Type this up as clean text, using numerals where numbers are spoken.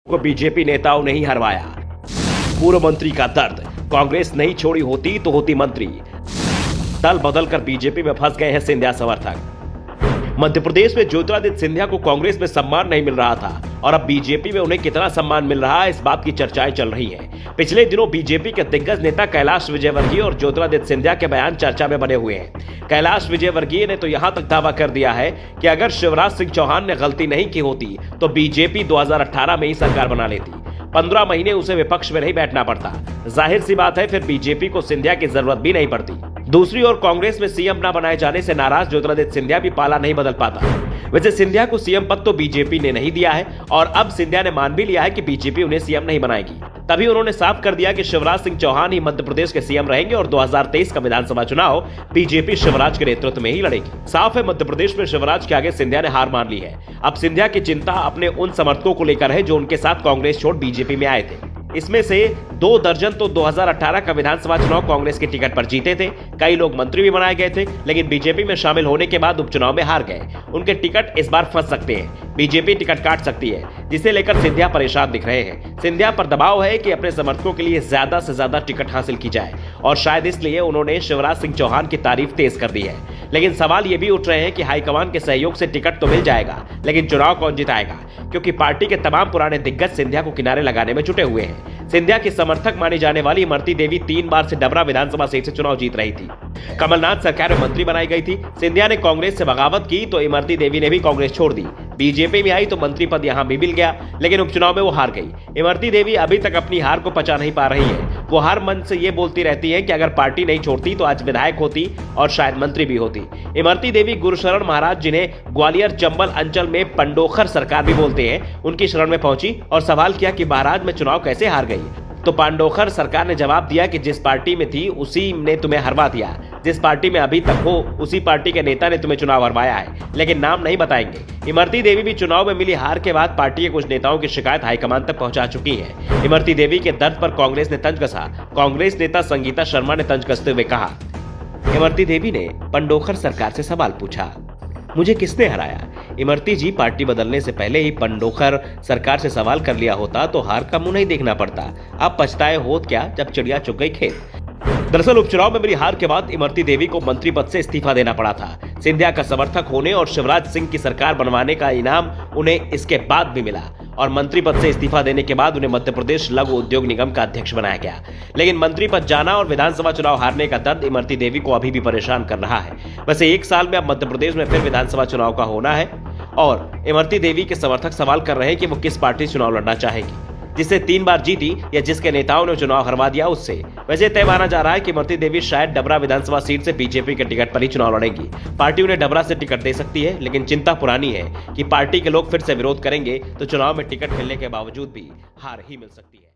को बीजेपी नेताओं ने ही हरवाया। पूर्व मंत्री का दर्द, कांग्रेस नहीं छोड़ी होती तो होती मंत्री। दल बदलकर बीजेपी में फंस गए हैं सिंधिया समर्थक। मध्य प्रदेश में ज्योतिरादित्य सिंधिया को कांग्रेस में सम्मान नहीं मिल रहा था और अब बीजेपी में उन्हें कितना सम्मान मिल रहा है, इस बात की चर्चाएं चल रही हैं। पिछले दिनों बीजेपी के दिग्गज नेता कैलाश विजयवर्गीय और ज्योतिरादित्य सिंधिया के बयान चर्चा में बने हुए हैं। कैलाश विजयवर्गीय ने तो यहां तक दावा कर दिया है कि अगर शिवराज सिंह चौहान ने गलती नहीं की होती तो बीजेपी 2018 में ही सरकार बना लेती। 15 महीने उसे विपक्ष में नहीं बैठना पड़ता। जाहिर सी बात है फिर बीजेपी को सिंधिया की जरूरत भी नहीं पड़ती। दूसरी ओर कांग्रेस में सीएम न बनाए जाने से नाराज ज्योतिरादित्य सिंधिया भी पाला नहीं बदल पाता। वैसे सिंधिया को सीएम पद तो बीजेपी ने नहीं दिया है और अब सिंधिया ने मान भी लिया है कि बीजेपी उन्हें सीएम नहीं बनाएगी। तभी उन्होंने साफ कर दिया कि शिवराज सिंह चौहान ही मध्य प्रदेश के सीएम रहेंगे और 2023 का विधानसभा चुनाव बीजेपी शिवराज के नेतृत्व में ही लड़ेगी। साफ है मध्य प्रदेश में शिवराज के आगे सिंधिया ने हार मान ली है। अब सिंधिया की चिंता अपने उन समर्थकों को लेकर है जो उनके साथ कांग्रेस छोड़ बीजेपी में आए थे। इसमें से 2 दर्जन तो 2018 का विधानसभा चुनाव कांग्रेस के टिकट पर जीते थे। कई लोग मंत्री भी बनाए गए थे, लेकिन बीजेपी में शामिल होने के बाद उपचुनाव में हार गए। उनके टिकट इस बार फंस सकते हैं, बीजेपी टिकट काट सकती है, जिसे लेकर सिंधिया परेशान दिख रहे हैं। सिंधिया पर दबाव है कि अपने समर्थकों के लिए ज्यादा से ज्यादा टिकट हासिल की जाए और शायद इसलिए उन्होंने शिवराज सिंह चौहान की तारीफ तेज कर दी है। लेकिन सवाल ये भी उठ रहे हैं कि हाईकमान के सहयोग से टिकट तो मिल जाएगा, लेकिन चुनाव कौन जिताएगा, क्योंकि पार्टी के तमाम पुराने दिग्गज सिंधिया को किनारे लगाने में जुटे हुए हैं। सिंधिया की समर्थक मानी जाने वाली इमरती देवी 3 बार से डबरा विधानसभा सीट से चुनाव जीत रही थी। कमलनाथ सरकार में मंत्री बनाई गई थी। सिंधिया ने कांग्रेस से बगावत की तो इमरती देवी ने भी कांग्रेस छोड़ दी। बीजेपी में आई तो मंत्री पद यहां भी मिल गया, लेकिन उपचुनाव में वो हार गई। इमरती देवी अभी तक अपनी हार को पचा नहीं पा रही है। वो हर मन से ये बोलती रहती है कि अगर पार्टी नहीं छोड़ती तो आज विधायक होती और शायद मंत्री भी होती। इमरती देवी गुरुशरण महाराज, जिन्हें ग्वालियर चंबल अंचल में पंडोखर सरकार भी बोलते हैं, उनकी शरण में पहुंची और सवाल किया कि महाराज में चुनाव कैसे हार गई। तो पांडोखर सरकार ने जवाब दिया कि जिस पार्टी में थी उसी ने तुम्हें हरवा दिया, जिस पार्टी में अभी तक हो उसी पार्टी के नेता ने तुम्हें चुनाव हरवाया है, लेकिन नाम नहीं बताएंगे। इमरती देवी भी चुनाव में मिली हार के बाद पार्टी के कुछ नेताओं की शिकायत हाईकमान तक पहुंचा चुकी है। इमरती देवी के दर्द पर कांग्रेस ने तंज कसा। कांग्रेस नेता संगीता शर्मा ने तंज कसते हुए कहा, इमरती देवी ने पंडोखर सरकार से सवाल पूछा, मुझे किसने हराया? इमरती जी, पार्टी बदलने से पहले ही पंडोखर सरकार से सवाल कर लिया होता तो हार का मुंह नहीं देखना पड़ता। अब पछताए होत क्या जब चिड़िया चुग गई खेत। दरअसल उपचुनाव में मिली हार के बाद इमरती देवी को मंत्री पद से इस्तीफा देना पड़ा था। सिंधिया का समर्थक होने और शिवराज सिंह की सरकार बनवाने का इनाम उन्हें इसके बाद भी मिला और मंत्री पद से इस्तीफा देने के बाद उन्हें मध्य प्रदेश लघु उद्योग निगम का अध्यक्ष बनाया गया। लेकिन मंत्री पद जाना और विधानसभा चुनाव हारने का दर्द इमरती देवी को अभी भी परेशान कर रहा है। वैसे 1 साल में अब मध्य प्रदेश में फिर विधानसभा चुनाव का होना है और इमरती देवी के समर्थक सवाल कर रहे हैं कि वो किस पार्टी से चुनाव लड़ना चाहेगी, जिससे 3 बार जीती या जिसके नेताओं ने चुनाव हरवा दिया उससे। वैसे तय माना जा रहा है कि इमरती देवी शायद डबरा विधानसभा सीट से बीजेपी के टिकट पर ही चुनाव लड़ेंगी। पार्टी उन्हें डबरा से टिकट दे सकती है, लेकिन चिंता पुरानी है कि पार्टी के लोग फिर से विरोध करेंगे तो चुनाव में टिकट मिलने के बावजूद भी हार ही मिल सकती है।